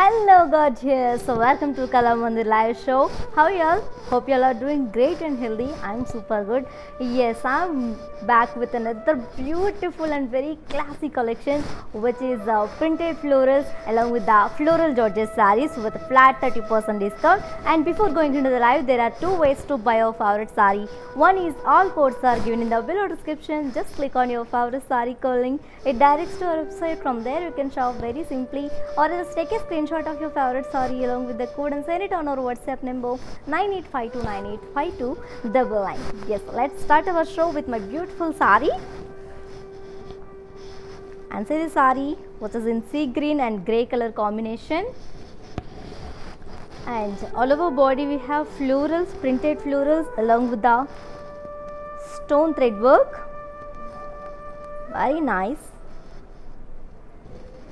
Hello gorgeous, so welcome to Kala Mandir live show. How are y'all? Hope y'all are doing great and healthy. I'm super good. Yes, I'm back with another beautiful and very classy collection, which is printed florals along with the floral Georgette sarees with a flat 30% discount. And before going into the live, there are two ways to buy your favorite saree. One is all codes are given in the below description. Just click on your favorite saree code link. It directs to our website. From there you can shop very simply, or else take a screenshot of your favorite saree along with the code and send it on our WhatsApp number 9852985299. Yes, let's start our show with my beautiful saree. And see the saree, which is in sea green and grey color combination. And all over body we have florals, printed florals along with the stone thread work. Very nice.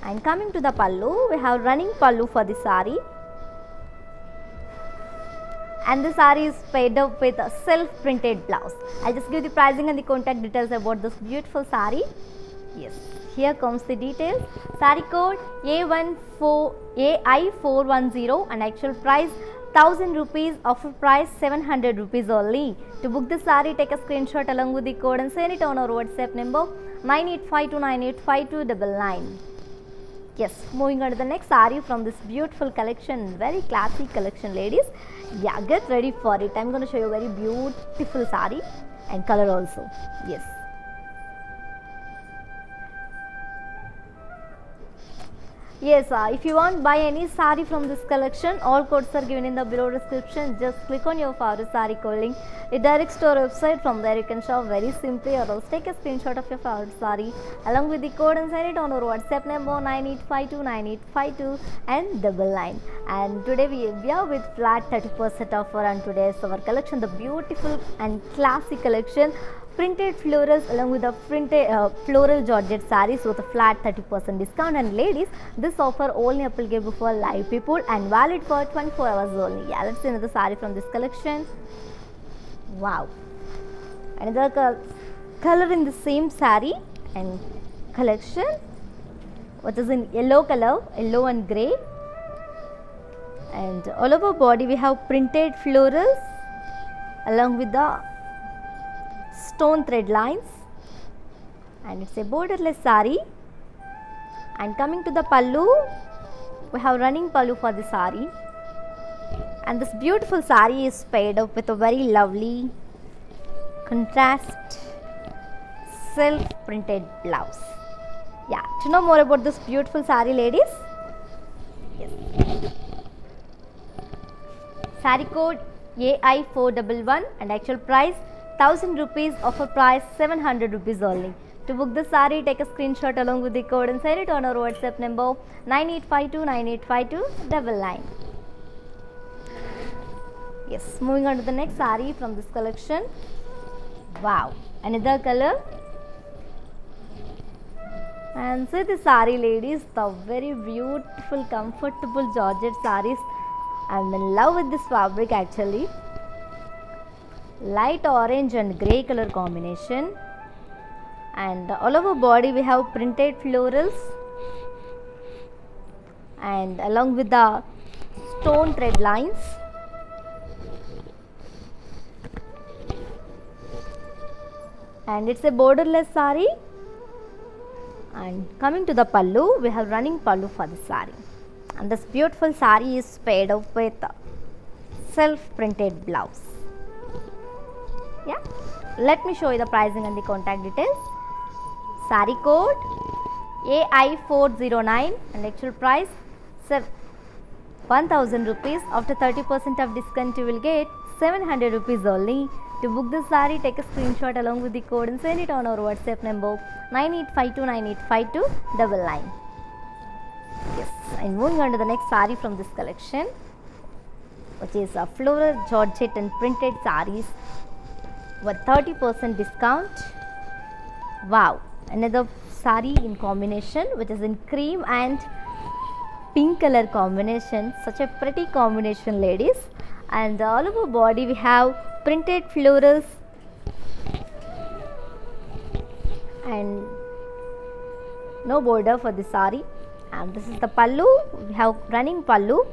And coming to the pallu, we have running pallu for the saree. And the saree is paired up with a self-printed blouse. I'll just give the pricing and the contact details about this beautiful saree. Yes, here comes the details. Saree code AI410 and actual price 1000 rupees, offer price 700 rupees only. To book the saree, take a screenshot along with the code and send it on our WhatsApp number 9852985299. Yes, moving on to the next saree from this beautiful collection, very classy collection ladies. Yeah, get ready for it. I'm going to show you a very beautiful saree and color also. Yes. Yes, if you want buy any saree from this collection, all codes are given in the below description. Just click on your favorite saree code link. It directs to our website. From there you can shop very simply, or else take a screenshot of your favorite saree along with the code and send it on our WhatsApp number 98529852 and 99. And today we are with flat 30% offer on today's our collection, the beautiful and classy collection. Printed florals along with the printed floral Georgette sarees with a flat 30% discount. And ladies, this offer only applicable for live people and valid for 24 hours only. Yeah, let's see another saree from this collection. Wow, another color in the same saree and collection, which is in yellow color, yellow and grey. And all over body we have printed florals along with the stone thread lines, and it's a borderless saree. And coming to the pallu, we have running pallu for the saree, and this beautiful saree is paired up with a very lovely contrast self printed blouse. Yeah, to know more about this beautiful saree ladies, yes, saree code AI411 and actual price 1000 rupees, offer price 700 rupees only. To book the saree, take a screenshot along with the code and send it on our WhatsApp number 9852985299. Yes, moving on to the next saree from this collection. Wow, another color. And see the saree ladies, the very beautiful comfortable Georgette sarees. I'm in love with this fabric actually. Light orange and grey color combination, and all over body we have printed florals and along with the stone thread lines. And it's a borderless saree. And coming to the pallu, we have running pallu for the saree, and this beautiful saree is paired up with self printed blouse. Yeah, let me show you the pricing and the contact details. Saree code AI409 and actual price 1000 rupees. After 30% of discount you will get 700 rupees only. To book the saree, take a screenshot along with the code and send it on our WhatsApp number 9852985299. Yes, and moving on to the next saree from this collection, which is a floral Georgette and printed sarees with 30% discount. Wow, another saree in combination, which is in cream and pink color combination. Such a pretty combination ladies. And all over body we have printed florals and no border for the saree, And this is the pallu. We have running pallu,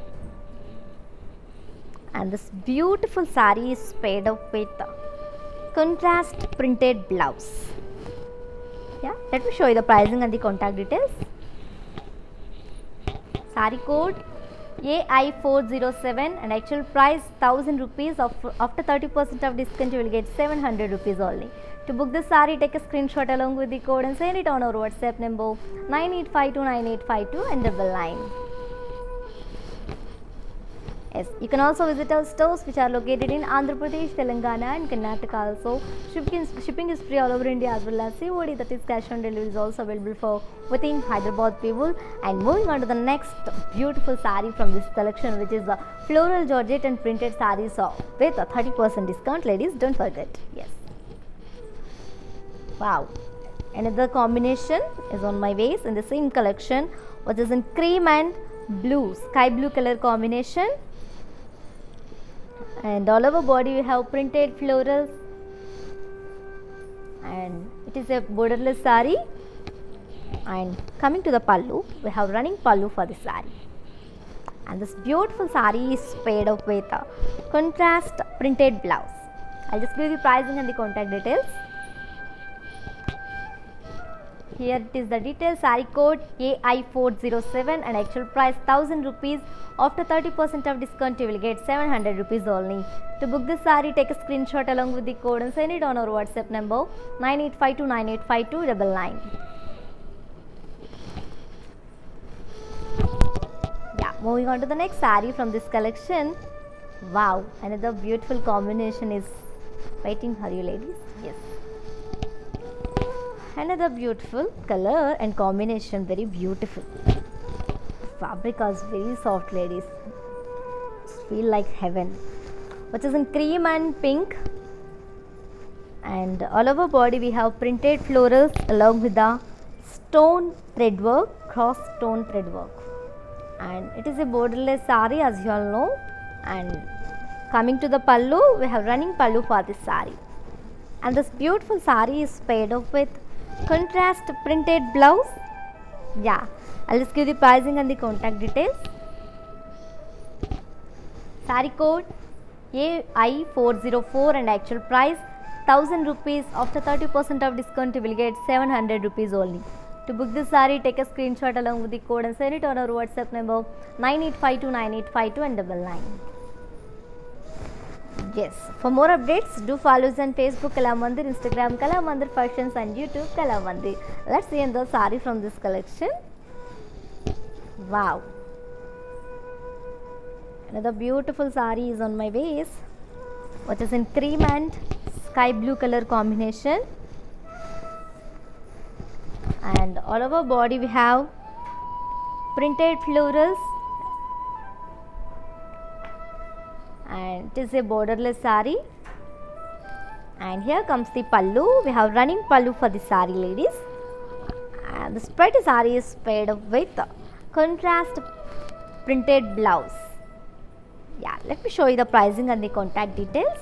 and this beautiful saree is paired up with contrast printed blouse. Yeah, let me show you the pricing and the contact details. Saree code AI407 and actual price 1000 rupees. After 30% of discount you will get 700 rupees only. To book this saree, take a screenshot along with the code and send it on our WhatsApp number 98529852 and 99. Yes, you can also visit our stores which are located in Andhra Pradesh, Telangana and Karnataka also. Shipping is free all over India as well as COD, that is cash on delivery, is also available for within Hyderabad people. And moving on to the next beautiful saree from this collection, which is a floral georgette and printed sarees with a 30% discount. Ladies, don't forget. Yes. Wow. Another combination is on my waist in the same collection, which is in cream and blue, sky blue color combination. And all over body we have printed florals, and it is a borderless saree. And coming to the pallu, we have running pallu for the saree, and this beautiful saree is paired up with a contrast printed blouse. I'll just give you the pricing and the contact details. Here it is the details. Saree code AI407 and actual price 1000 rupees. After 30% of discount you will get 700 rupees only. To book this saree, take a screenshot along with the code and send it on our WhatsApp number 9852985299. Yeah, moving on to the next saree from this collection. Wow, another beautiful combination is waiting for you, ladies. Yes. Another beautiful color and combination, very beautiful. Fabric is very soft, ladies. Feel like heaven. Which is in cream and pink. And all over body we have printed florals along with the stone thread work, cross stone thread work. And it is a borderless saree, as you all know. And coming to the pallu, we have running pallu for this saree. And this beautiful saree is paired up with contrast printed blouse. Yeah, I'll just give the pricing and the contact details. Saree code AI404 and actual price 1000 rupees. After 30% of discount you will get 700 rupees only. To book this saree, take a screenshot along with the code and send it on our WhatsApp number 98529852 and 99. Yes, for more updates, do follow us on Facebook Kalamandir, Instagram Kalamandir Fashions and YouTube Kalamandir. Let's see the saree from this collection. Wow. Another beautiful saree is on my waist, which is in cream and sky blue color combination. And all over body we have printed florals. And it is a borderless saree. And here comes the pallu. We have running pallu for the saree, ladies. And this pretty saree is paired up with contrast printed blouse. Yeah, let me show you the pricing and the contact details.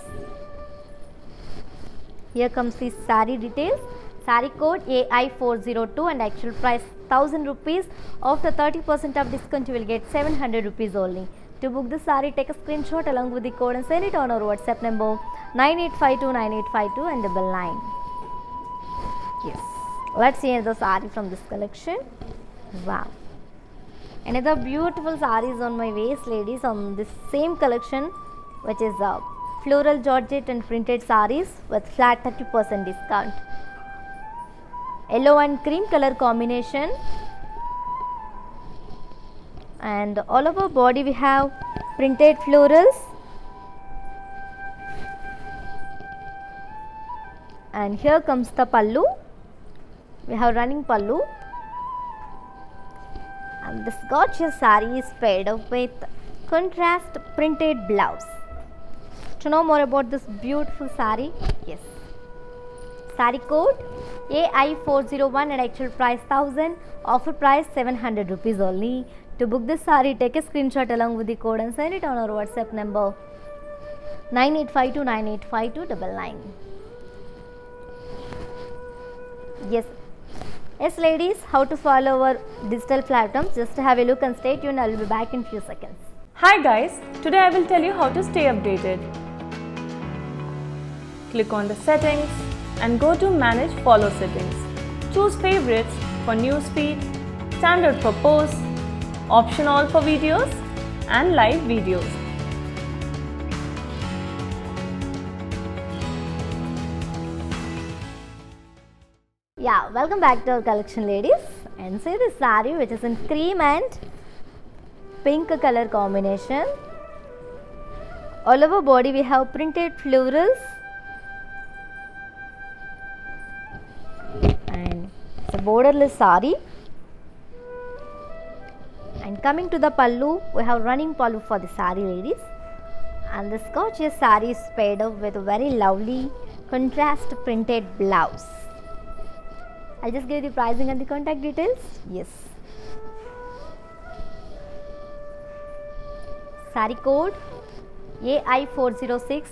Here comes the saree details. Saree code AI402 and actual price 1000 rupees. After 30% of discount you will get 700 rupees only. To book this saree, take a screenshot along with the code and send it on our WhatsApp number 98529852 and 99. Yes. Let's see another saree from this collection. Wow. Another beautiful saree is on my waist, ladies, on this same collection, which is floral georgette and printed sarees with flat 30% discount. Yellow and cream color combination. And all over body we have printed florals. And here comes the pallu. We have running pallu. And this gorgeous saree is paired up with contrast printed blouse. To know more about this beautiful saree, yes. Saree code AI401 and actual price 1000. Offer price 700 rupees only. To book this saree, take a screenshot along with the code and send it on our WhatsApp number 9852985299. Yes, Yes ladies, how to follow our digital platforms, just have a look and stay tuned. I will be back in few seconds. Hi guys, today I will tell you how to stay updated. Click on the settings and go to manage follow settings. Choose favorites for newsfeed, standard for posts, option all for videos and live videos. Yeah, welcome back to our collection ladies, and see this saree which is in cream and pink color combination. All over body we have printed florals and it's a borderless saree. And coming to the pallu, we have running pallu for the saree ladies, and this gorgeous saree is paired up with a very lovely contrast printed blouse. I'll just give you the pricing and the contact details. Yes. Saree code AI406.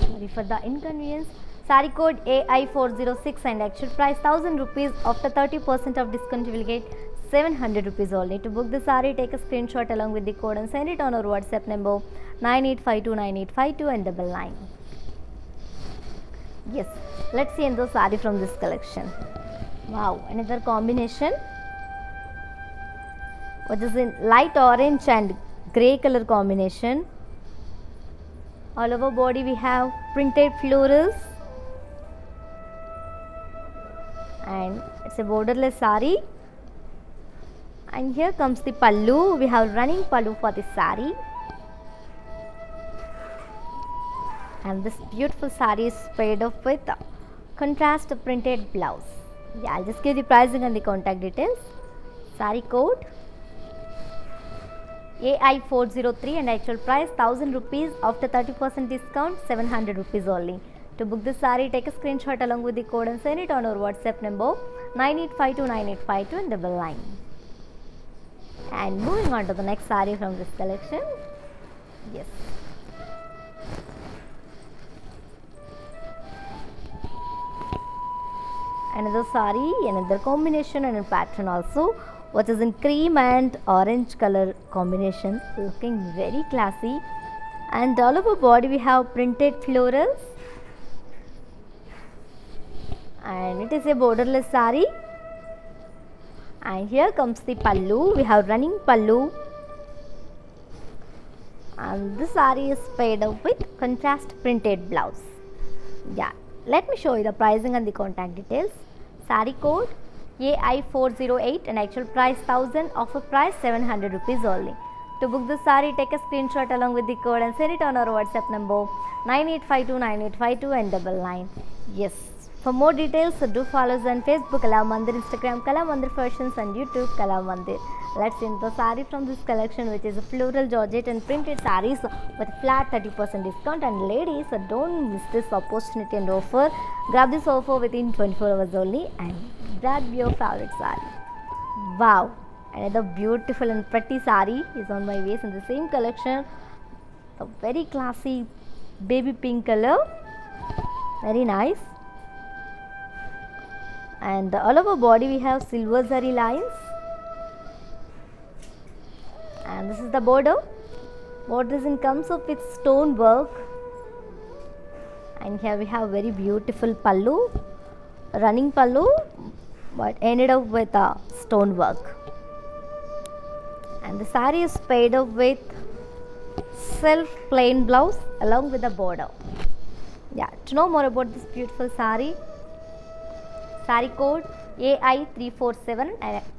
Sorry for the inconvenience. Saree code AI406 and actual price 1000 rupees. After 30% of discount you will get 700 rupees only. To book the saree, take a screenshot along with the code and send it on our WhatsApp number 98529852 and 99. Yes, let's see another saree from this collection. Wow, another combination which is in light orange and grey color combination. All over body we have printed florals and it's a borderless saree. And here comes the pallu. We have running pallu for the saree. And this beautiful saree is paired up with contrast printed blouse. Yeah, I'll just give the pricing and the contact details. Saree code AI403 and actual price 1000 rupees. After 30% discount 700 rupees only. To book this saree, take a screenshot along with the code and send it on our WhatsApp number 98529852 and 99. And moving on to the next saree from this collection. Yes. Another saree, another combination and a pattern also, which is in cream and orange color combination, looking very classy. And all over body we have printed florals and it is a borderless saree. And here comes the pallu. We have running pallu and this saree is paired up with contrast printed blouse. Yeah, let me show you the pricing and the contact details. Saree code AI408 and actual price 1000, offer price 700 rupees only. To book the saree, take a screenshot along with the code and send it on our WhatsApp number 98529852 and 99. Yes. For more details, do follow us on Facebook Kala Mandir, Instagram Kala Mandir Fashions and YouTube Kala Mandir. Let's see the saree from this collection, which is a floral georgette and printed sarees with flat 30% discount. And ladies, don't miss this opportunity and offer. Grab this offer within 24 hours only and grab your favorite saree. Wow, another beautiful and pretty saree is on my waist in the same collection. A very classy baby pink color, very nice. And all over body we have silver zari lines, and this is the border. Border comes up with stone work, and here we have very beautiful pallu, running pallu, but ended up with a stone work. And the saree is paired up with self plain blouse along with the border. Yeah, to know more about this beautiful saree, saree code AI347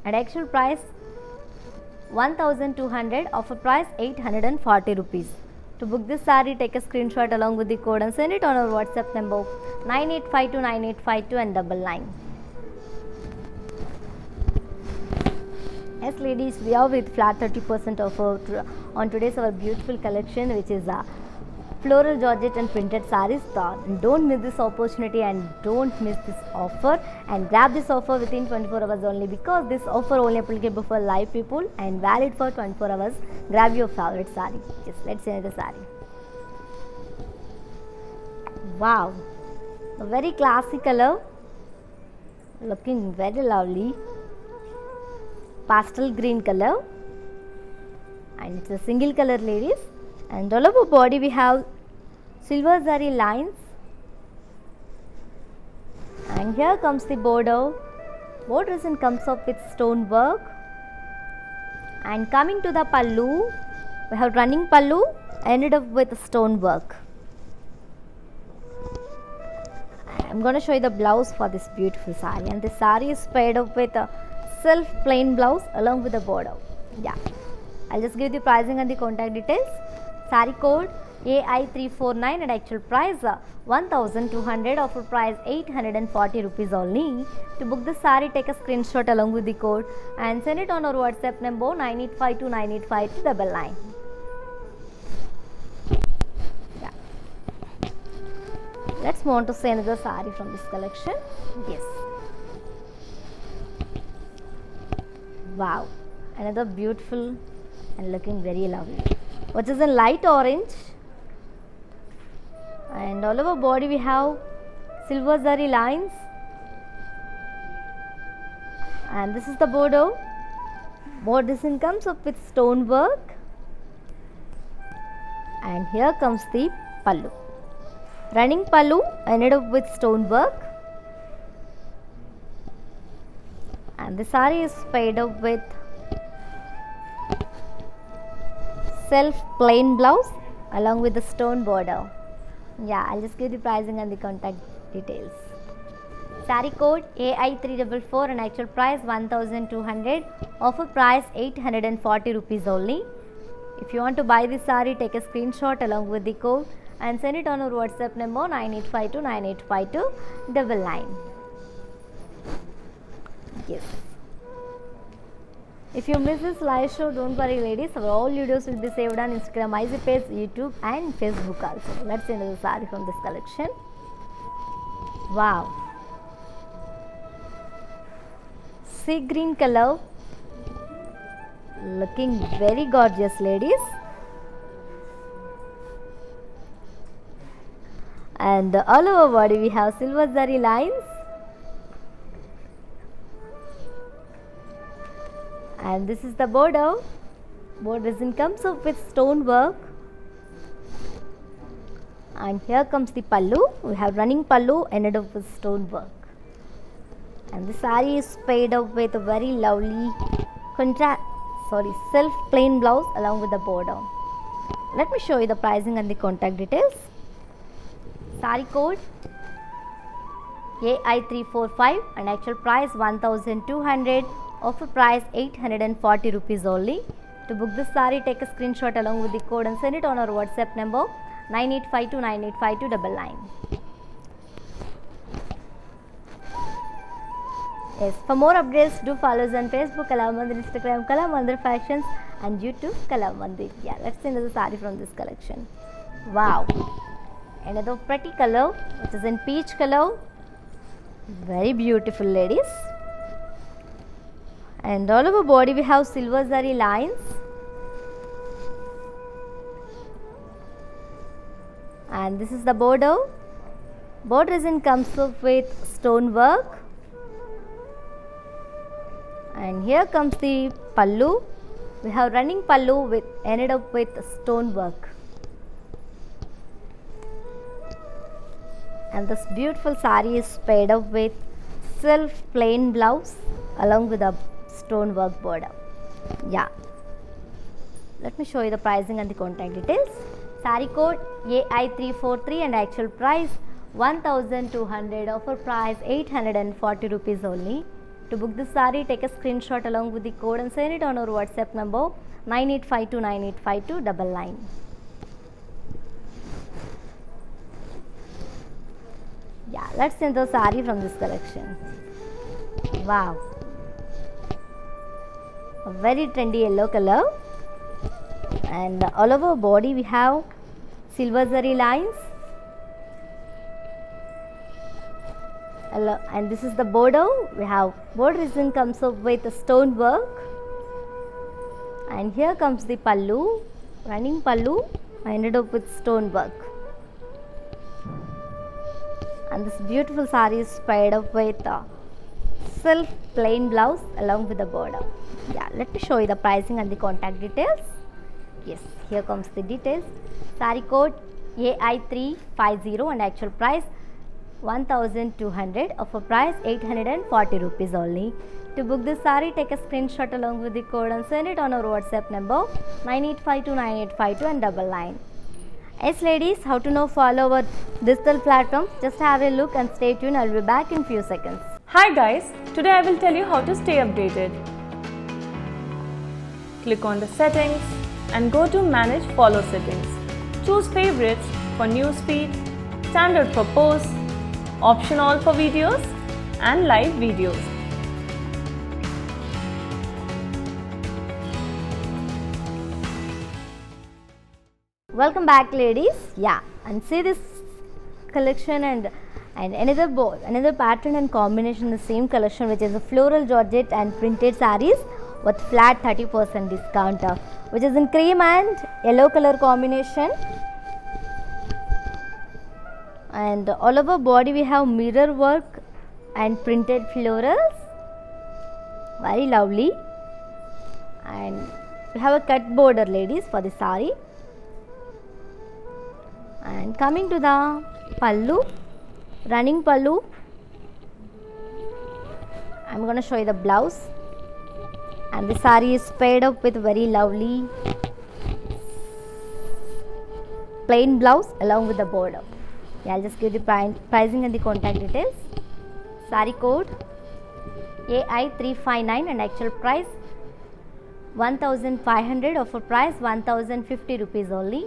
and actual price 1200, offer price 840 rupees. To book this saree, take a screenshot along with the code and send it on our WhatsApp number 98529852 and 99. Yes ladies, we are with flat 30% offer on today's our beautiful collection, which is a floral georgette and printed sarees. Don't miss this opportunity and don't miss this offer, and grab this offer within 24 hours only, because this offer only applicable for live people and valid for 24 hours. Grab your favorite saree. Yes, let's see the saree. Wow, A very classy color, looking very lovely. Pastel green color, and it's a single color, ladies. And all over body we have silver zari lines, and here comes the border. Border comes up with stone work, and coming to the pallu, we have running pallu ended up with stone work. I'm going to show you the blouse for this beautiful sari, and this sari is paired up with a self plain blouse along with the border. Yeah, I'll just give the pricing and the contact details. Sari code AI349 and actual price 1200, offer price 840 rupees only. To book the sari, take a screenshot along with the code and send it on our WhatsApp number 9852985299. Yeah. Let's move on to see another sari from this collection. Yes. Wow, another beautiful and looking very lovely, which is in light orange, and all over body we have silver zari lines, and this is the border. Border comes up with stone work, and here comes the pallu. Running pallu ended up with stone work, and the sari is paired up with self plain blouse along with the stone border. Yeah, I'll just give the pricing and the contact details. Sari code AI344 and actual price 1200, offer price 840 rupees only. If you want to buy this sari, take a screenshot along with the code and send it on our WhatsApp number 9852985299. Yes. If you miss this live show, don't worry, ladies. Our all videos will be saved on Instagram, IG page, YouTube, and Facebook also. Let's see another sari from this collection. Wow, sea green color, looking very gorgeous, ladies. And all over body we have silver zari lines, and this is the border. Border comes up with stone work, and here comes the pallu. We have running pallu ended up with stone work, and the sari is paired up with a very lovely self plain blouse along with the border. Let me show you the pricing and the contact details. Sari code AI345 and actual price 1200, offer price 840 rupees only. To book this sari, take a screenshot along with the code and send it on our WhatsApp number 9852985299. Yes, for more updates, do follow us on Facebook Kala Mandir, Instagram Kala Mandir Fashions, and YouTube Kala Mandir. Yeah, let's see another sari from this collection. Wow, another pretty color, which is in peach color. Very beautiful, ladies. And all over body we have silver zari lines, and this is the border. Border comes up with stone work, and here comes the pallu. We have running pallu with ended up with stone work, and this beautiful sari is paired up with self plain blouse along with a stone work border. Yeah, let me show you the pricing and the contact details. Sari code AI343 and actual price 1200, offer price 840 rupees only. To book this sari, take a screenshot along with the code and send it on our WhatsApp number 9852985299. Yeah, let's see the sari from this collection. Wow, a very trendy yellow color, and all over body we have silver zari lines, and this is the border. We have border comes up with a stone work, and here comes the pallu, running pallu ended up with stone work, And this beautiful saree is paired up with silk plain blouse along with the border. Yeah, let me show you the pricing and the contact details. Yes, here comes the details. Saree code AI350 and actual price 1200, offer price 840 rupees only. To book this saree, take a screenshot along with the code and send it on our WhatsApp number 98529852 and 99. Yes ladies, how to know follow our digital platforms? Just have a look and stay tuned. I'll be back in few seconds. Hi guys, today I will tell you how to stay updated. Click on the settings and go to manage follow settings. Choose favorites for newsfeed, standard for posts, option all for videos and live videos. Welcome back ladies. Yeah, and see this collection and another pattern and combination in the same collection, which is a floral georgette and printed sarees with flat 30% discount, which is in cream and yellow color combination. And all over body we have mirror work and printed florals, very lovely. And we have a cut border ladies for the saree. And coming to the pallu, running pallu, I'm going to show you the blouse. And the saree is paired up with very lovely plain blouse along with the border. Yeah, I'll just give the pricing and the contact details. Saree code AI359 and actual price 1500, offer price 1050 rupees only.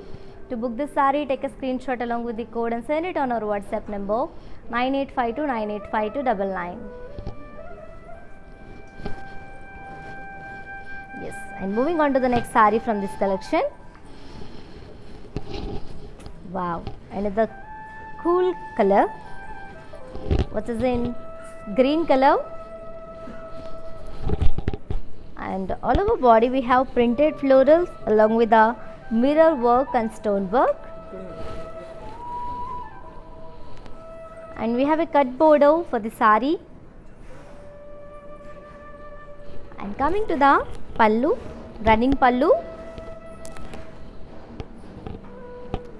To book this saree, take a screenshot along with the code and send it on our WhatsApp number 9852985299. Yes, and moving on to the next saree from this collection. Wow, another cool color, which is in green color. And all over body we have printed florals along with the mirror work and stone work. And we have a cut border for the saree. And coming to the pallu, running pallu.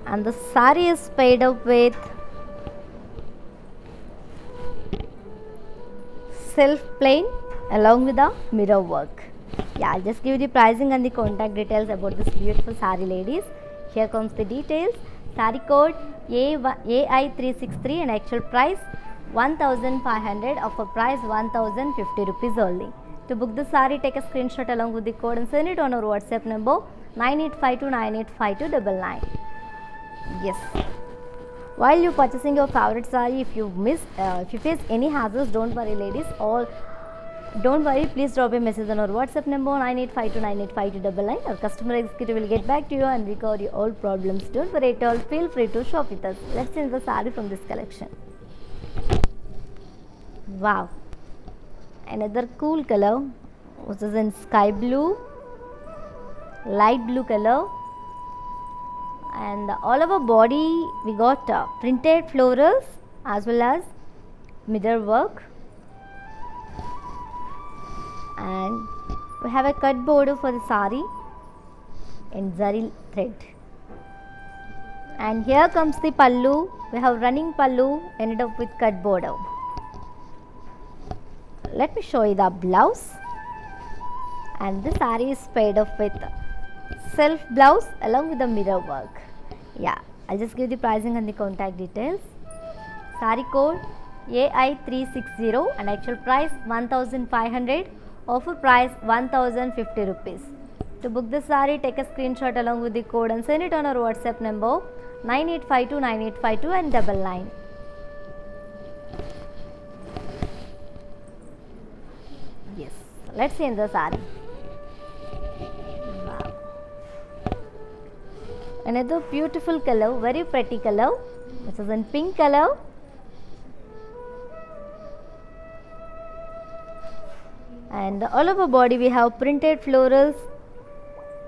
And the saree is paired up with self plain along with the mirror work. Yeah, I'll just give you the pricing and the contact details about this beautiful saree ladies. Here comes the details. Saree code AI363 and actual price 1500, offer price 1050 rupees only. To book the saree, take a screenshot along with the code and send it on our WhatsApp number 9852985299. Yes. While you purchasing your favorite saree, if you face any hazards, don't worry ladies. Don't worry, please drop a message on our WhatsApp number 9852985299. Our customer executive will get back to you and recover your all problems. Don't worry at all, feel free to shop with us. Let's change the saree from this collection. Wow, another cool color, which is in sky blue, light blue color. And all over body we got printed florals as well as mirror work. And we have a cut border for the saree in zari thread. And here comes the pallu. We have running pallu ended up with cut border. Let me show you the blouse. And the saree is paired up with self blouse along with the mirror work. Yeah, I'll just give the pricing and the contact details. Saree code AI360 and actual price 1500, offer price 1050 rupees. To book this saree, take a screenshot along with the code and send it on our WhatsApp number 98529852 and 99. Yes, let's see in the saree. Wow. Another beautiful color, very pretty color, which is in pink color. And all over body we have printed florals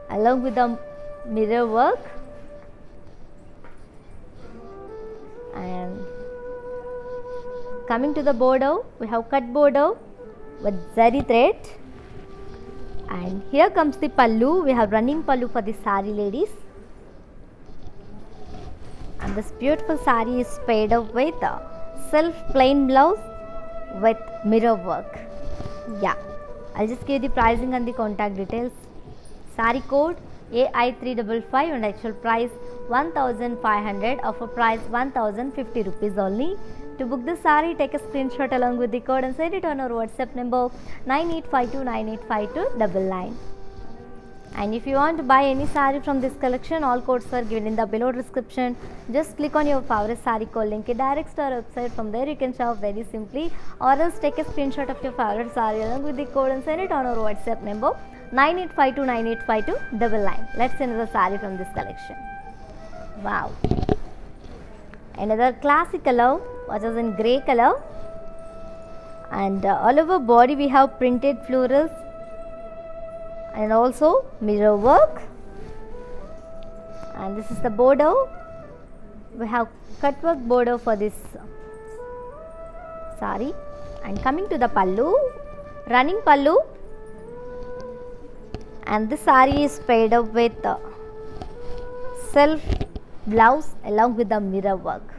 along with the mirror work. And coming to the border, we have cut border with zari thread. And here comes the pallu. We have running pallu for the sari ladies. And this beautiful sari is paired up with self plain blouse with mirror work. Yeah, I'll just give the pricing and the contact details. Sari code AI355 and actual price 1500, offer price 1050 rupees only. To book the sari, take a screenshot along with the code and send it on our WhatsApp number 9852985299. And if you want to buy any sari from this collection, all codes are given in the below description. Just click on your favorite sari code link. It directs to our website. From there you can shop very simply, or else take a screenshot of your favorite sari along with the code and send it on our WhatsApp number 9852985299. Let's see another sari from this collection. Wow, another classic color, which is in grey color, and all over body we have printed florals and also mirror work. And this is the border. We have cut work border for this sari. And coming to the pallu, running pallu, and this sari is paired up with self blouse along with the mirror work.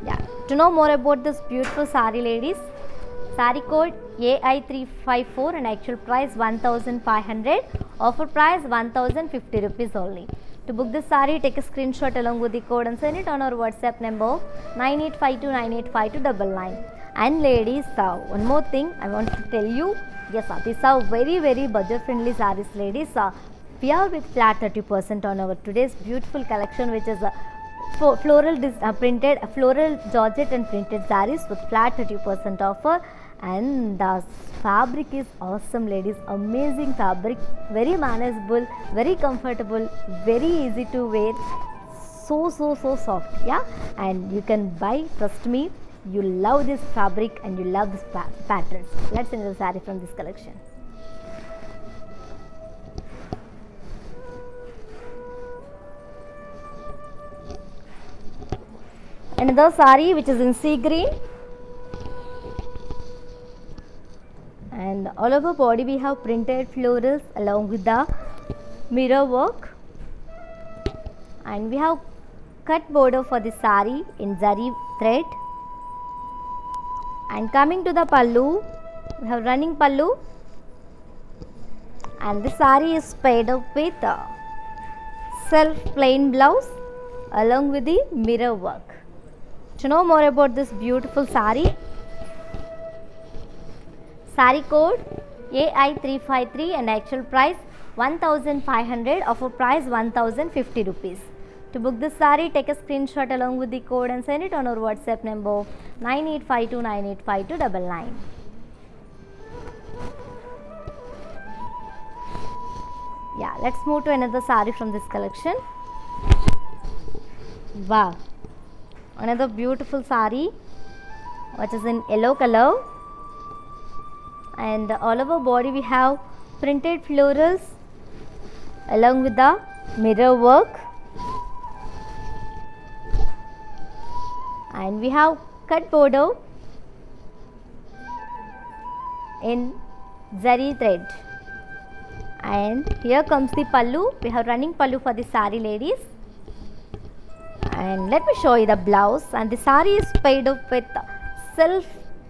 Yeah, to know more about this beautiful sari ladies, sari code AI354 and actual price 1500, offer price 1050 rupees only. To book this sari, take a screenshot along with the code and send it on our WhatsApp number 9852985299. And ladies, one more thing I want to tell you. Yes, these are very budget friendly saris ladies. We are with flat 30% on our today's beautiful collection, which is floral printed floral georgette and printed saris with flat 30% offer. And the fabric is awesome ladies, amazing fabric, very manageable, very comfortable, very easy to wear, so soft. Yeah, and you can buy, trust me, you love this fabric and you love this patterns. Let's see the saree from this collection. Another saree which is in sea green, and all over body we have printed florals along with the mirror work, and we have cut border for the saree in zari thread. And coming to the pallu, we have running pallu, and the saree is paired up with self plain blouse along with the mirror work. To know more about this beautiful saree, saree code AI353 and actual price 1500, offer price 1050 rupees. To book this saree, take a screenshot along with the code and send it on our WhatsApp number 9852985299. Yeah, let's move to another saree from this collection. Wow, another beautiful saree which is in yellow color, and all over body we have printed florals along with the mirror work, and we have cut border in zari thread. And here comes the pallu. We have running pallu for the saree ladies, and let me show you the blouse. And the saree is paired up with self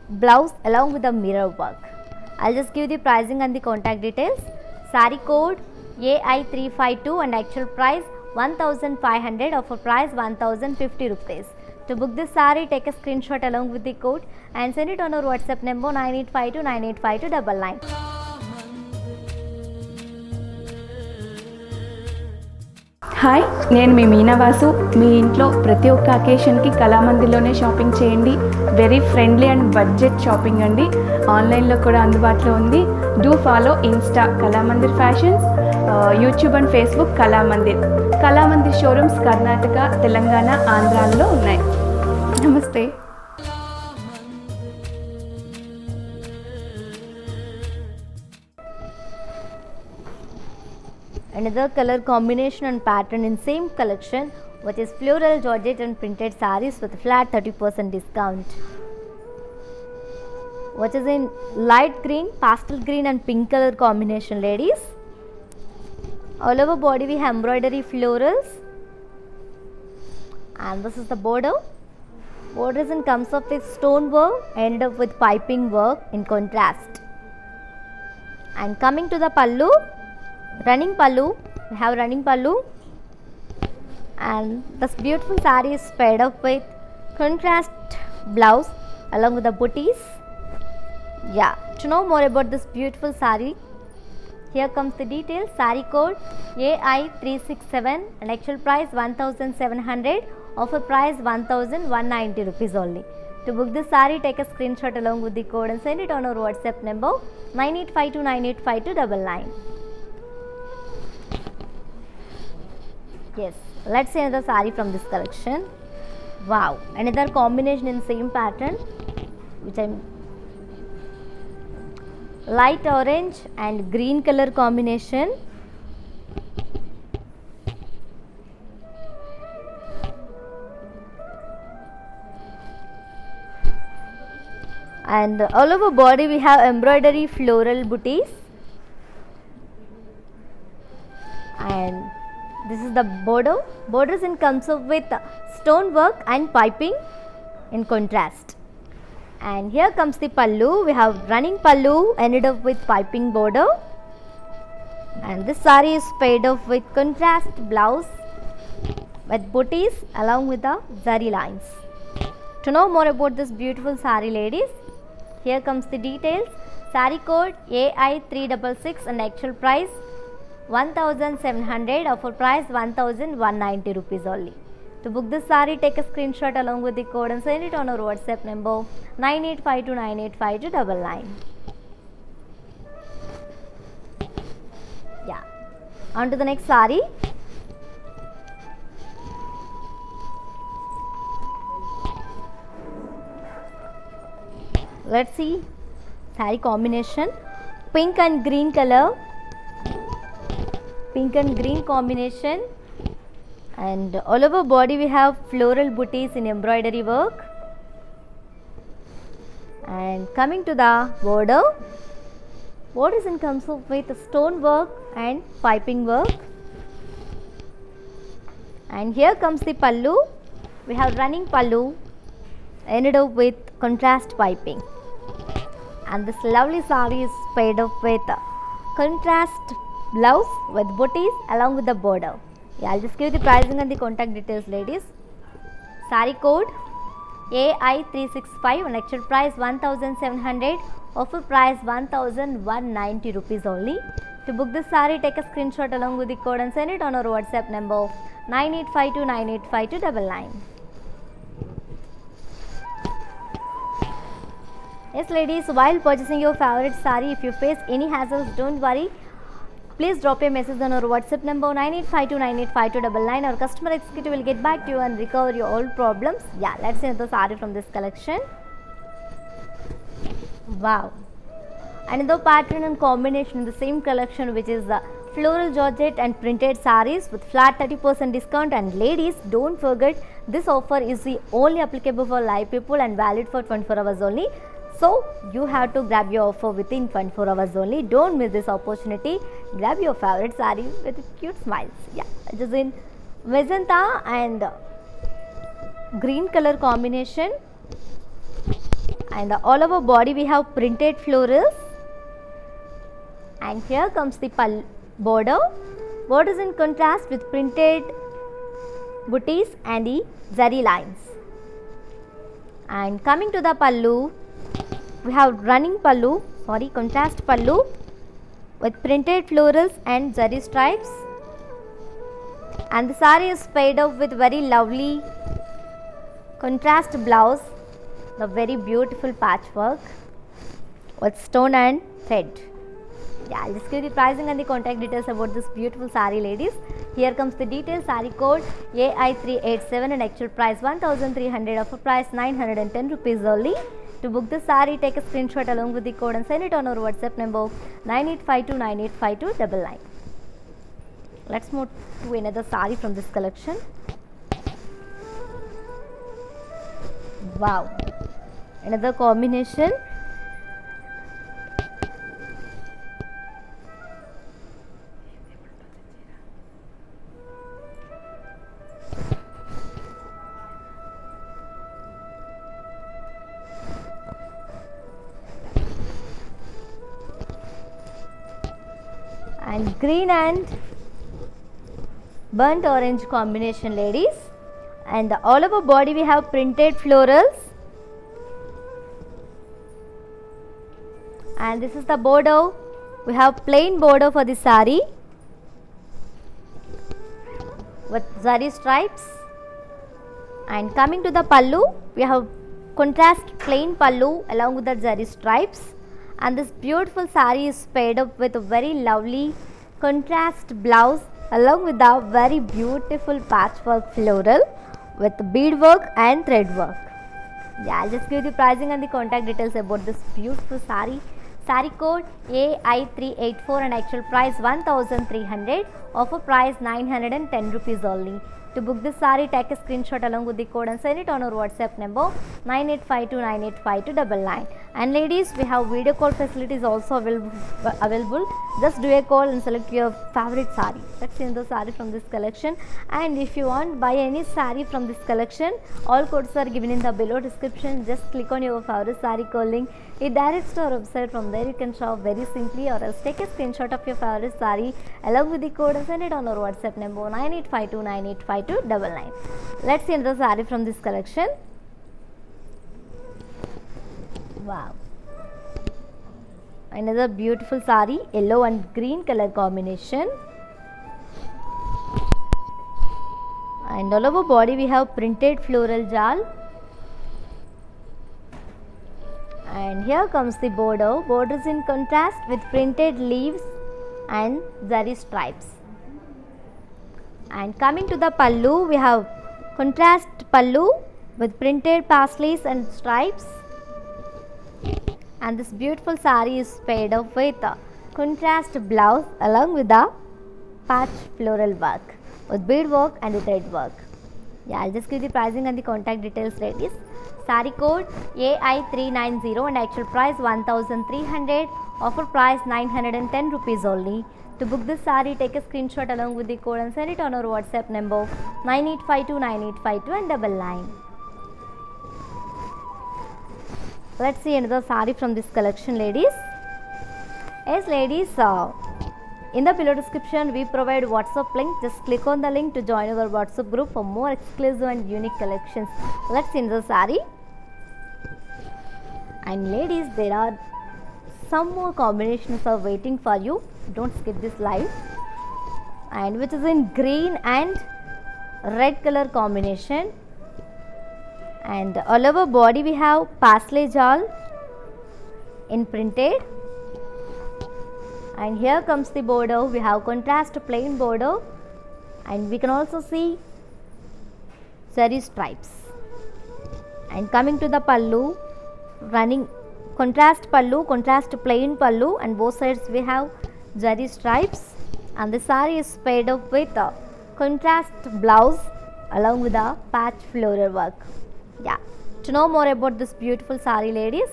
blouse along with the mirror work. I'll just give the pricing and the contact details. Saree code AI352 and actual price 1500, offer price 1050 rupees. To book this saree, take a screenshot along with the code and send it on our WhatsApp number 9852985299. Hi, నేను మీ మీనావాసు. మీ ఇంట్లో ప్రతి ఒక్క అకేషన్కి కళామందిర్లోనే shopping చేయండి. Very friendly and budget shopping అండి. ఆన్లైన్లో కూడా అందుబాటులో ఉంది. Do follow Insta Kalamandir fashions, YouTube and Facebook Kalamandir showrooms Karnataka, Telangana, ఆంధ్రాలో ఉన్నాయి. నమస్తే. Another color combination and pattern in same collection, which is floral georgette and printed sarees with flat 30% discount. which is in light green, pastel green and pink color combination, ladies. All over body we have embroidery florals, and this is the border. Borders in comes up with stone work, ended up with piping work in contrast. And coming to the pallu, running pallu, we have running pallu, and this beautiful saree is paired up with contrast blouse along with the booties. Yeah, to know more about this beautiful saree, here comes the details. Saree code AI367 and actual price 1700, offer price 1190 rupees only. To book this saree, take a screenshot along with the code and send it on our WhatsApp number 9852985299. Yes, let's see another saree from this collection. Wow, another combination in same pattern, which I'm light orange and green color combination. And all over body we have embroidery floral booties, and this is the border. Borders in comes up with stone work and piping in contrast. And here comes the pallu. We have running pallu ended up with piping border, and this saree is paired up with contrast blouse with booties along with the zari lines. To know more about this beautiful saree, ladies, here comes the details. Saree code AI366 and actual price 1700, offer price 1190 rupees only. To book this saree, take a screenshot along with the code and send it on our WhatsApp number 9852985299. Yeah, on to the next saree. Let's see saree combination. Pink and green color, pink and green combination, and all over body we have floral booties in embroidery work. And coming to the border, borders in comes up with stone work and piping work. And here comes the pallu. We have running pallu ended up with contrast piping, and this lovely saree is paired up with contrast blouse with booties along with the border. Yeah, I'll just give you the pricing and the contact details, ladies. Saree code AI365 and actual price 1700, offer price 1190 rupees only. To book this saree, take a screenshot along with the code and send it on our WhatsApp number 9852985299. Yes, ladies, while purchasing your favorite saree, if you face any hassles, don't worry. Please drop a message on our WhatsApp number 9852985299. Our customer executive will get back to you and recover your old problems. Yeah, let's see another saree from this collection. Wow, another pattern and combination in the same collection, which is the floral georgette and printed sarees with flat 30% discount. And ladies, don't forget, this offer is the only applicable for live people and valid for 24 hours only. So you have to grab your offer within 24 hours only. Don't miss this opportunity. Grab your favorite saree with cute smiles. Yeah, it is in magenta and green color combination, and all over body we have printed florals. And here comes the border. Borders in contrast with printed booties and the zari lines. And coming to the pallu, we have contrast pallu with printed florals and zari stripes, and the saree is paired up with very lovely contrast blouse, the very beautiful patchwork with stone and thread. Yeah, I'll just give the pricing and the contact details about this beautiful saree, ladies. Here comes the details. Saree code AI387 and actual price 1300, offer price 910 rupees only. To book this saree, take a screenshot along with the code and send it on our WhatsApp number 9852985299. Let's move to another saree from this collection. Wow, another combination and green and burnt orange combination, ladies. And all over body we have printed florals, and this is the border. We have plain border for the saree with zari stripes. And coming to the pallu, we have contrast plain pallu along with the zari stripes, and this beautiful saree is paired up with a very lovely contrast blouse along with the very beautiful patchwork floral with bead work and thread work. Yeah, I'll just give you the pricing and the contact details about this beautiful saree. Saree code AI384 and actual price 1300, offer price 910 rupees only. To book this saree, take a screenshot along with the code and send it on our WhatsApp number 9852985299. And ladies, we have video call facilities also available. Just do a call and select your favorite saree. Let's see the saree from this collection. And if you want buy any saree from this collection, all codes are given in the below description. Just click on your favorite saree code link. It directs to our website. From there you can shop very simply, or else take a screenshot of your favorite saree along with the code and send it on our WhatsApp number 9852985299. Let's see another saree from this collection. Wow, another beautiful saree, yellow and green color combination, and all over body we have printed floral jal. And here comes the border. Border is in contrast with printed leaves and zari stripes. And coming to the pallu, we have contrast pallu with printed paisleys and stripes. And this beautiful saree is paired up with a contrast blouse along with the patch floral work with bead work and the thread work. Yeah, I'll just give the pricing and the contact details, ladies. Saree code AI390 and actual price 1300, offer price 910 rupees only. To book this saree, take a screenshot along with the code and send it on our WhatsApp number 9852985299. Let's see another saree from this collection, ladies. Yes, ladies, in the below description we provide WhatsApp link. Just click on the link to join our WhatsApp group for more exclusive and unique collections. Let's see the saree. And ladies, there are some more combinations are waiting for you. Don't skip this live. And which is in green and red color combination. And all over body we have paisley jal in printed. And here comes the border. We have contrast plain border, and we can also see zari stripes. And coming to the pallu, running contrast pallu, contrast plain pallu, and both sides we have zari stripes. And the saree is paired up with a contrast blouse along with a patch floral work. Yeah, to know more about this beautiful saree, ladies,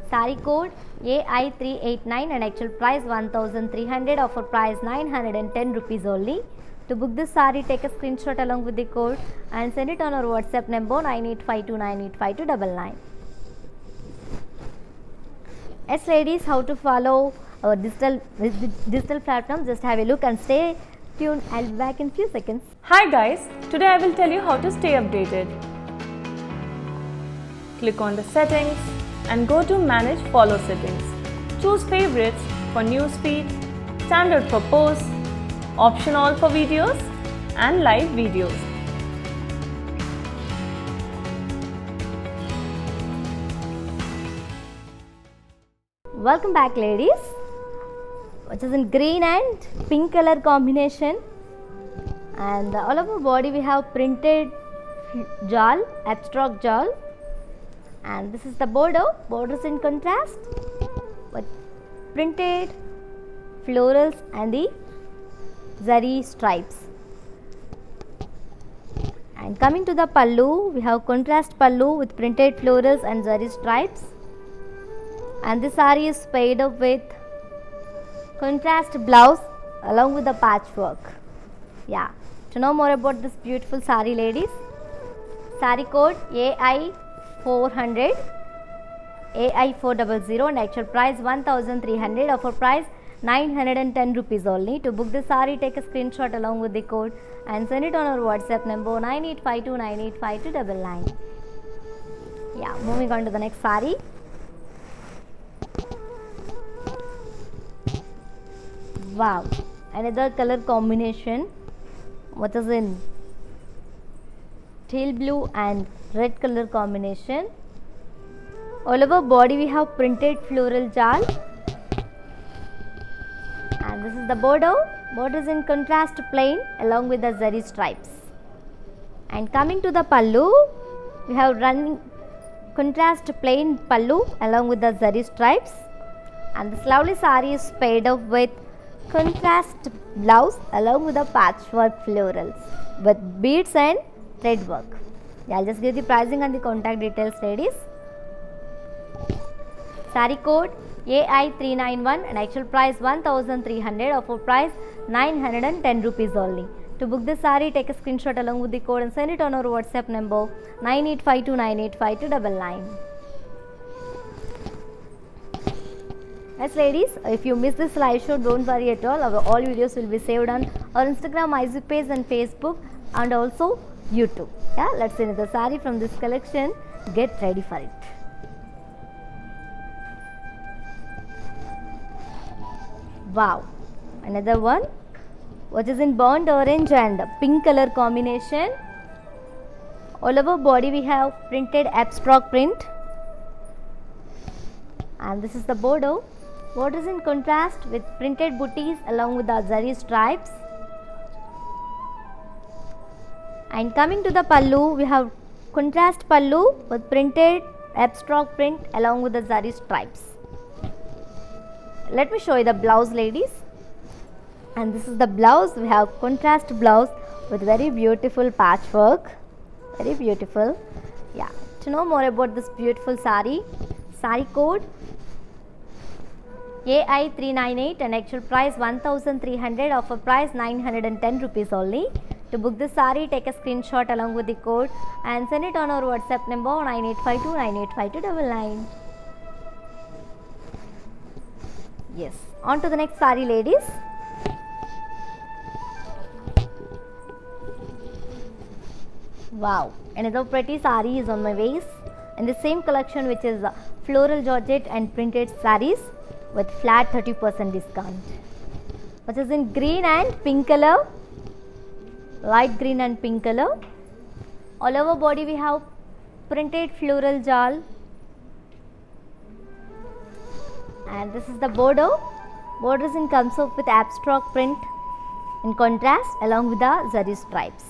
saree code AI389 and actual price 1300, offer price 910 rupees only. To book this saree, take a screenshot along with the code and send it on our WhatsApp number 9852985299. Yes, ladies, how to follow our digital platform? Just have a look and stay tuned. I'll be back in few seconds. Hi guys, today I will tell you how to stay updated. Click on the settings and go to manage follow settings. Choose favorites for newsfeed, standard for posts, option all for videos and live videos. Welcome back, ladies, which is in green and pink color combination, and all over body we have printed jal, abstract jal, and this is the border. Borders in contrast with printed florals and the zari stripes. And coming to the pallu, we have contrast pallu with printed florals and zari stripes, and this saree is paired up with contrast blouse along with the patchwork. Yeah, to know more about this beautiful saree, ladies, saree code AI400 AI400 and actual price 1300, offer price 910 rupees only. To book this saree, take a screenshot along with the code and send it on our WhatsApp number 9852985299. Yeah, moving on to the next saree. Wow, another color combination, what is in teal blue and red color combination. All over body we have printed floral jal, and this is the border. Border is in contrast plain along with the zari stripes. And coming to the pallu, we have running contrast plain pallu along with the zari stripes, and this lovely saree is paired up with contrast blouse along with the patchwork florals with beads and thread work. Yeah, I'll just give the pricing and the contact details, ladies. Saree code AI391 and actual price 1300, offer price 910 rupees only. To book this saree, take a screenshot along with the code and send it on our WhatsApp number 9852985299. Yes, ladies, if you miss this live show, don't worry at all. All videos will be saved on our Instagram, IG page and Facebook, and also YouTube. Yeah, let's see another saree from this collection. Get ready for it. Wow, another one which is in burnt orange and pink color combination. All over body we have printed abstract print, and this is the border. Border is in contrast with printed booties along with the zari stripes. And coming to the pallu, we have contrast pallu with printed abstract print along with the zari stripes. Let me show you the blouse, ladies. And this is the blouse. We have contrast blouse with very beautiful patchwork. Very beautiful. Yeah. To know more about this beautiful saree, saree code AI398 and actual price 1300, offer price 910 rupees only. To book this saree, take a screenshot along with the code and send it on our WhatsApp number 9852985299. Yes, on to the next saree, ladies. Wow, another pretty saree is on my waist in the same collection, which is floral georgette and printed sarees with flat 30% discount, which is in green and pink color, light green and pink color. All over body we have printed floral jal, and this is the border. Border is in comes up with abstract print in contrast along with the zari stripes.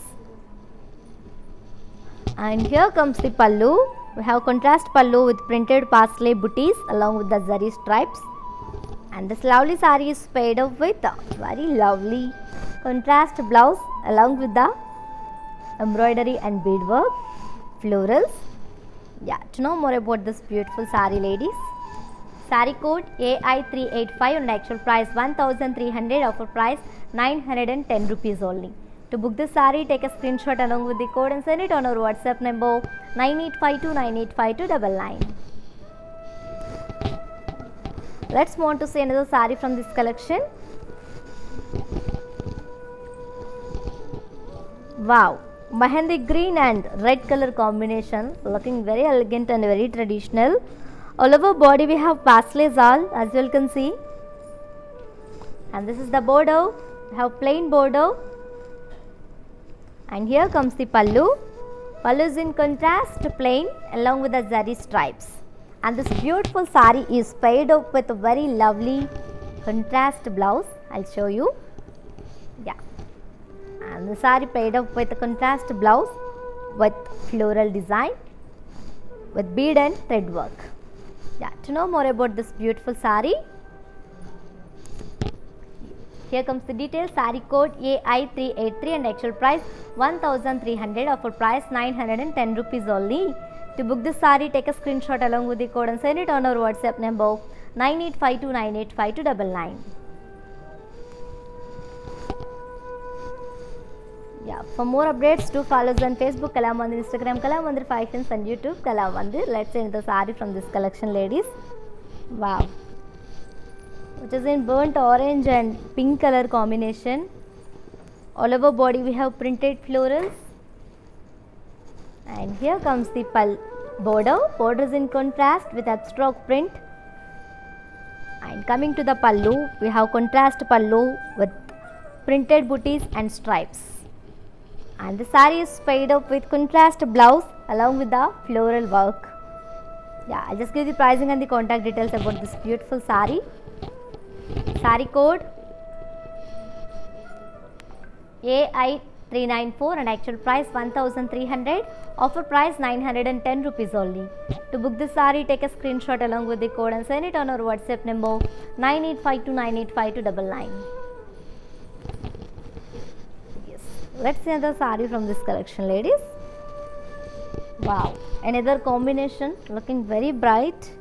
And here comes the pallu. We have contrast pallu with printed parsley booties along with the zari stripes. And this lovely saree is paired up with a very lovely contrast blouse along with the embroidery and beadwork florals. Yeah, to know more about this beautiful saree, ladies, saree code AI385 and actual price 1300, offer price 910 rupees only. To book this saree, take a screenshot along with the code and send it on our WhatsApp number 9852985299. Let's move on to see another saree from this collection. Wow, Mehendi green and red color combination, looking very elegant and very traditional. All over body we have parsley zal, as you can see, and this is the border. We have plain border, and here comes the pallu. Pallu is in contrast plain along with the zari stripes, and this beautiful saree is paired up with a very lovely contrast blouse. I'll show you. Yeah, and the saree paired up with a contrast blouse with floral design with bead and thread work. Yeah, to know more about this beautiful saree, here comes the details. Saree code AI383 and actual price 1300, offer price 910 rupees only. To book this saree, take a screenshot along with the code and send it on our WhatsApp number 9852985299. Yeah, for more updates, do follow us on Facebook Kalamandir, Instagram Kalamandir Fashions and YouTube Kalamandir. Let's see the saree from this collection, ladies. Wow, which is in burnt orange and pink color combination. All over body we have printed florals, and here comes the border. Border is in contrast with abstract print. And coming to the pallu, we have contrast pallu with printed booties and stripes. And the saree is paired up with contrast blouse along with the floral work. Yeah, I'll just give the pricing and the contact details about this beautiful saree. Saree code AI394 and actual price 1300. Offer price 910 rupees only. To book this saree, take a screenshot along with the code and send it on our WhatsApp number 9852985299. Yes, let's see another saree from this collection, ladies. Wow, another combination looking very bright,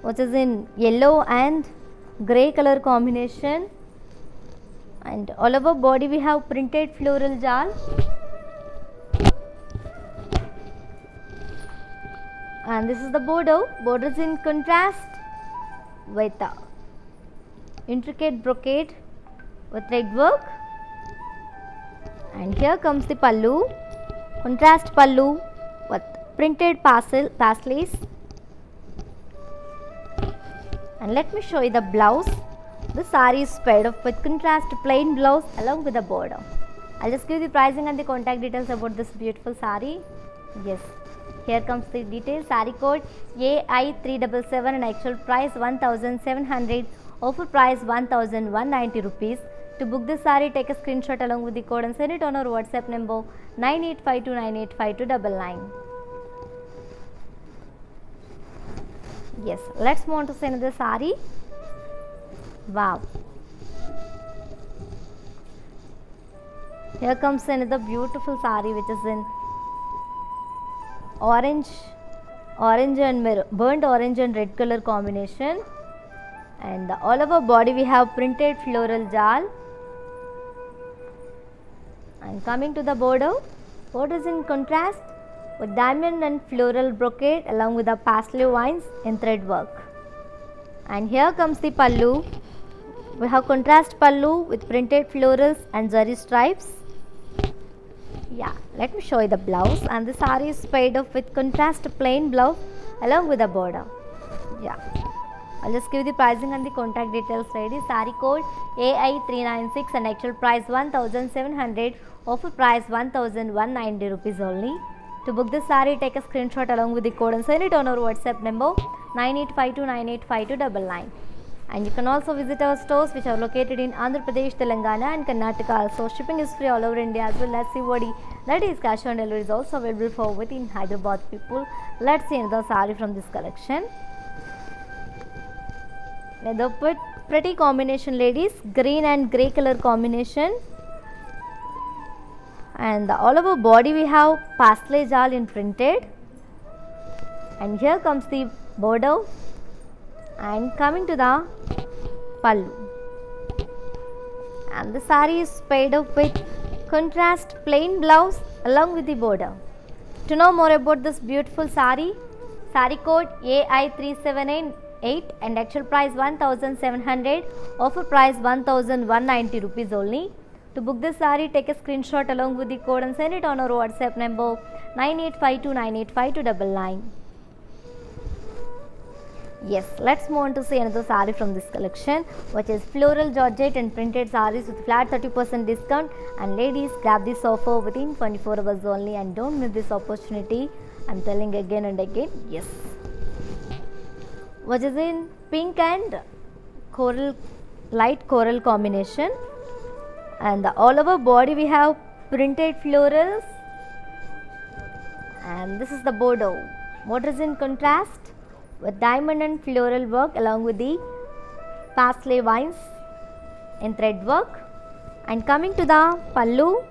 which is in yellow and grey color combination. And all over body we have printed floral jal. And this is the border. Border is in contrast with intricate brocade with thread work. And here comes the pallu. Contrast pallu with printed paisleys. And let me show you the blouse. The saree is paired up with contrast plain blouse along with the border. I'll just give you the pricing and the contact details about this beautiful saree. Yes, here comes the details. Saree code AI377 and actual price 1700. Offer price 1190 rupees. To book this saree, take a screenshot along with the code and send it on our WhatsApp number 9852985299. Yes, let's move on to another saree. Wow, here comes another beautiful saree which is in orange and burnt orange and red color combination. And all over body we have printed floral jal. And coming to the border, border is in contrast with diamond and floral brocade along with the paisley vines in thread work. And here comes the pallu. We have contrast pallu with printed florals and zari stripes. Yeah, let me show you the blouse. And the saree is paired up with contrast plain blouse along with the border. Yeah, I'll just give you the pricing and the contact details ready. Saree code AI396 and actual price 1700. Offer price 1190 rupees only. To book this saree, take a screenshot along with the code and send it on our WhatsApp number 9852985299. And you can also visit our stores which are located in Andhra Pradesh, Telangana and Karnataka. Also, shipping is free all over India as well as COD, that is cash on delivery, is also available for within Hyderabad people. Let's see another saree from this collection. Another pretty combination, ladies. Green and grey color combination. And all over body we have paisley jal in printed. And here comes the border. And coming to the pallu, and the saree is paired up with contrast plain blouse along with the border. To know more about this beautiful saree, saree code AI378 and actual price 1700. Offer price 1190 rupees only. To book this saree, take a screenshot along with the code and send it on our WhatsApp number 9852985299. Yes, let's move on to see another saree from this collection, which is floral georgette and printed sarees with flat 30% discount. And ladies, grab this offer within 24 hours only and don't miss this opportunity. I'm telling again and again. Yes, which is in pink and coral, light coral combination. And all over body we have printed florals. And this is the border. Border is in contrast with diamond and floral work along with the paisley vines in thread work. And coming to the pallu,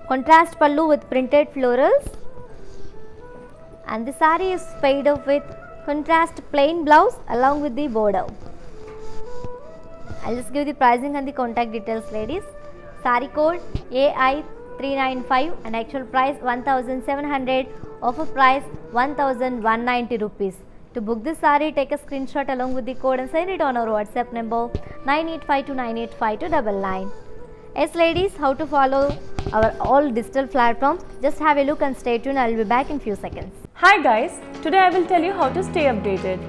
contrast pallu with printed florals. And the saree is paired up with contrast plain blouse along with the border. I'll just give the pricing and the contact details, ladies. Saree code AI395 and actual price 1700. Offer price 1190 rupees. To book this saree, take a screenshot along with the code and send it on our WhatsApp number 9852985299. Yes ladies, how to follow our all digital platforms? Just have a look and stay tuned. I will be back in few seconds. Hi guys, today I will tell you how to stay updated.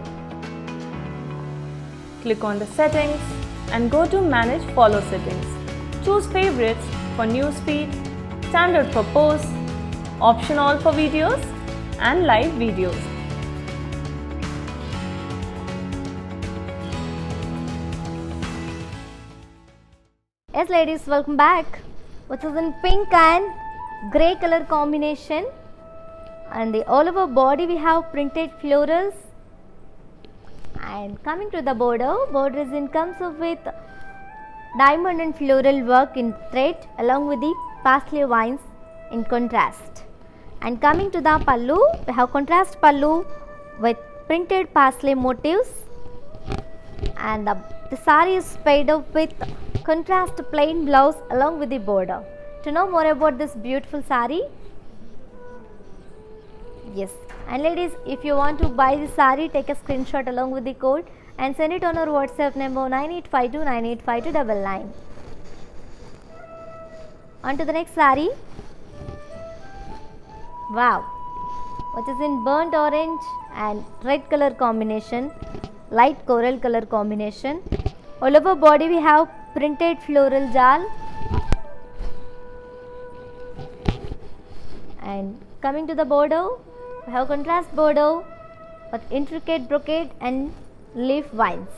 Click on the settings and go to manage follow settings. Choose favorites for newsfeed, standard for posts, option all for videos and live videos. Yes ladies, welcome back. Which is in pink and grey color combination, and the all over body we have printed florals, and coming to the border is in comes up with diamond and floral work in thread along with the parsley vines in contrast. And coming to the pallu, we have contrast pallu with printed parsley motifs, and the saree is paired up with contrast plain blouse along with the border. To know more about this beautiful saree, yes, and ladies, if you want to buy the saree, take a screenshot along with the code and send it on our WhatsApp number 9852985299. On to the next saree. Wow, which is in burnt orange and red color combination, light coral color combination. All over body we have printed floral jal, and coming to the border, we have contrast border with intricate brocade and leaf vines.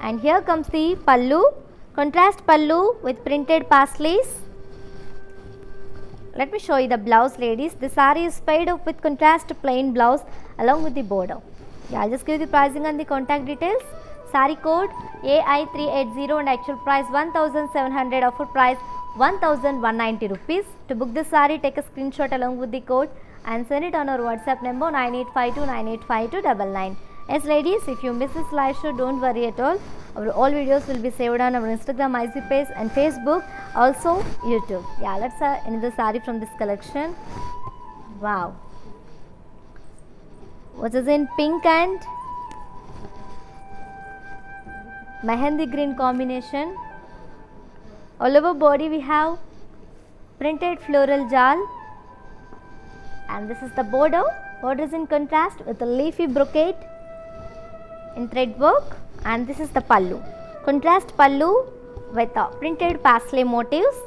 And here comes the pallu, contrast pallu with printed parsleys. Let me show you the blouse ladies. The saree is paired up with contrast plain blouse along with the border. Yeah, I'll just give you the pricing and the contact details. Saree code AI380 and actual price 1700, offer price 1190 rupees. To book this saree, take a screenshot along with the code and send it on our WhatsApp number 9852985299. Yes ladies, if you miss this live show, don't worry at all. Our all videos will be saved on our Instagram IC page and Facebook, also YouTube. Yeah, let's another saree from this collection. Wow, which is in pink and mehendi green combination. All over body we have printed floral jal, and this is the border. Border is in contrast with a leafy brocade in thread work, and this is the pallu. Contrast pallu with printed parsley motifs,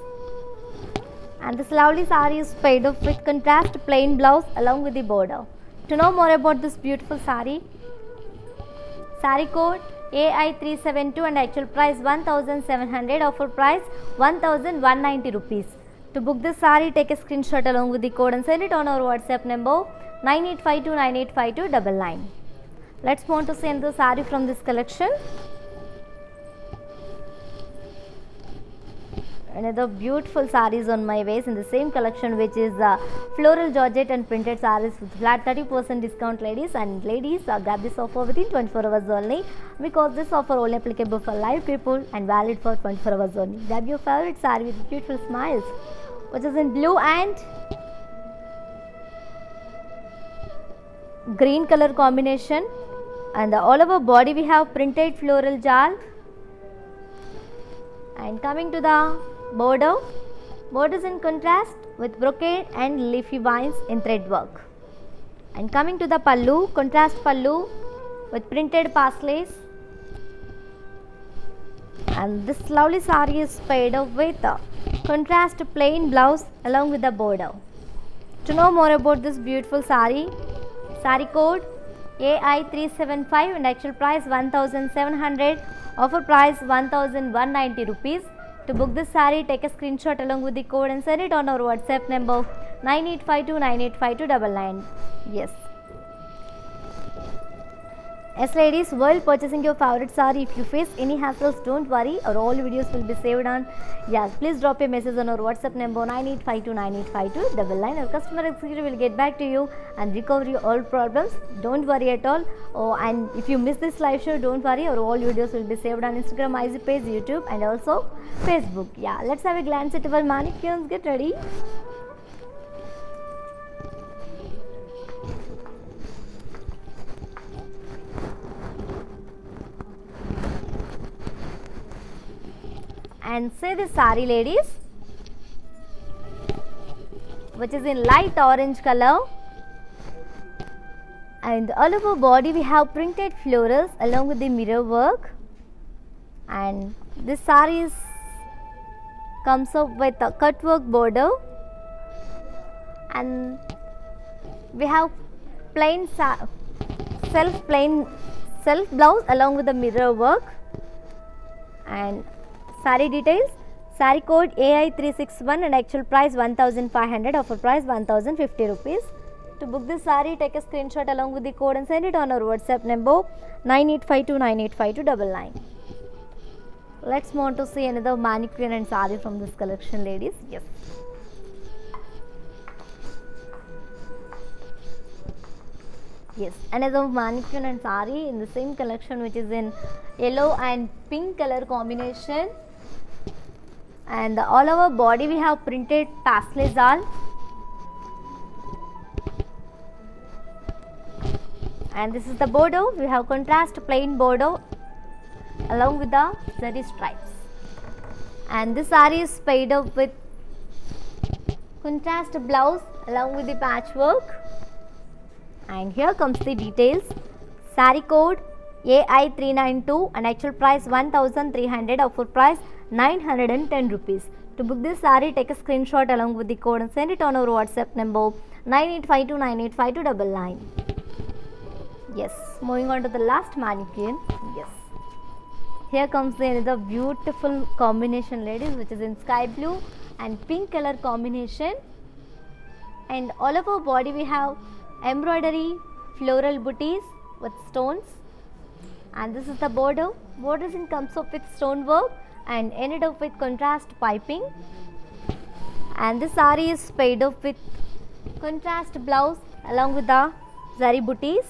and this lovely saree is paired up with contrast plain blouse along with the border. To know more about this beautiful saree, saree code AI372 and actual price 1700, offer price 1190 rupees. To book this saree, take a screenshot along with the code and send it on our WhatsApp number 9852985299. Let's move on to see another saree from this collection. Another beautiful sarees on my waist in the same collection, which is floral georgette and printed sarees with flat 30% discount ladies. And ladies, grab this offer within 24 hours only, because this offer only applicable for live people and valid for 24 hours only. Grab your favorite saree with beautiful smiles, which is in blue and green color combination, and all over body we have printed floral jal. And coming to the border is in contrast with brocade and leafy vines in thread work. And coming to the pallu, contrast pallu with printed parsleys, and this lovely saree is paired up with contrast plain blouse along with the border. To know more about this beautiful saree, saree code AI375 and actual price 1700, offer price 1190 rupees. To book this saree, take a screenshot along with the code and send it on our WhatsApp number 9852985299. Yes. Yes ladies, while purchasing your favorite saree, if you face any hassles, don't worry, our all videos will be saved on. Yes, please drop a message on our WhatsApp number 9852985299. Our customer executive will get back to you and recover your all problems. Don't worry at all. Oh, and if you miss this live show, don't worry, our all videos will be saved on Instagram IC page, YouTube and also Facebook. Yeah, let's have a glance at our mannequins. Get ready. and say the saree, ladies, which is in light orange color, and all over body we have printed florals along with the mirror work, and this saree comes up with a cut work border, and we have plain self blouse along with the mirror work. And saree details: saree code AI361 and actual price 1500, offer price 1050 rupees. To book this saree, take a screenshot along with the code and send it on our WhatsApp number 9852985299. Let's move on to see another mannequin and saree from this collection, ladies. Yes, another mannequin and saree in the same collection, which is in yellow and pink color combination, and all over body we have printed tassel, and this is the border. We have contrast plain border along with the zari stripes, and this saree is paired up with contrast blouse along with the patchwork. And here comes the details: saree code AI392 and actual price 1300, offer price 910 rupees. To book this saree, take a screenshot along with the code and send it on our WhatsApp number 9852985299. Yes, moving on to the last mannequin. Yes, here comes the another beautiful combination, ladies, which is in sky blue and pink color combination, and all over body we have embroidery floral booties with stones, and this is the border. Borders comes up with stone work and ended up with contrast piping, and this saree is paired up with contrast blouse along with the zari booties.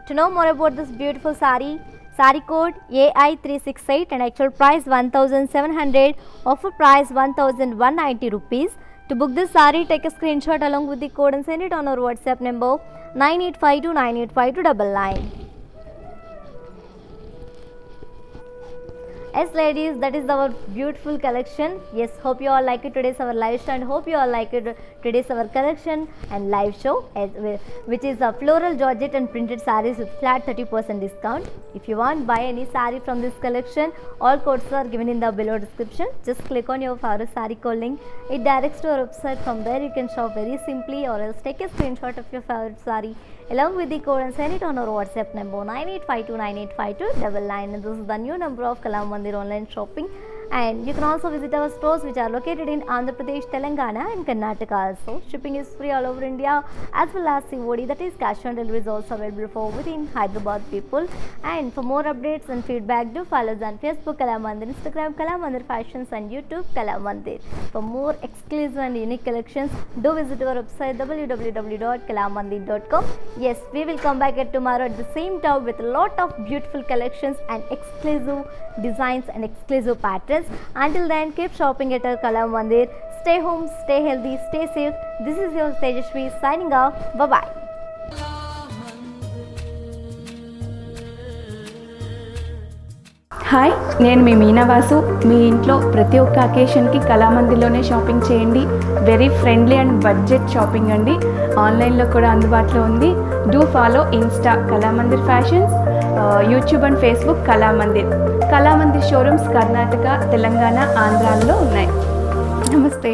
To know more about this beautiful saree, saree code AI368 and actual price 1700, offer price 1190 rupees. To book this saree, take a screenshot along with the code and send it on our WhatsApp number 9852985299. Yes, ladies, that is our beautiful collection. Yes, hope you all like it today's our live show, and hope you all like it today's our collection and live show, which is a floral georgette and printed sarees with flat 30% discount. If you want buy any saree from this collection, all codes are given in the below description. Just click on your favorite saree code link. It directs to our website. From there you can shop very simply, or else take a screenshot of your favorite saree along with the code and send it on our WhatsApp number 9852985299. And this is the new number of Kalamandir online shopping. And you can also visit our stores, which are located in Andhra Pradesh, Telangana and Karnataka also. Shipping is free all over India, as well as COD, that is cash on delivery, is also available for within Hyderabad people. And for more updates and feedback, do follow us on Facebook Kalamandir, Instagram Kalamandir Fashions and YouTube Kalamandir. For more exclusive and unique collections, do visit our website www.kalamandir.com. Yes, we will come back at tomorrow at the same time with a lot of beautiful collections and exclusive designs and exclusive patterns. Until then, keep shopping at our Kalamandir. Stay home, stay healthy, stay safe. This is your Tejashwi signing off. Bye-bye. Hi, నేను మీ మీనావాసు. మీ ఇంట్లో ప్రతి ఒక్క అకేషన్కి కళామందిర్లోనే shopping చేయండి. Very friendly and budget shopping అండి. ఆన్లైన్లో కూడా అందుబాటులో ఉంది. Do follow Insta Kalamandir fashions, YouTube and Facebook Kalamandir. Kalamandir showrooms Karnataka, Telangana, ఆంధ్రాలో ఉన్నాయి. నమస్తే.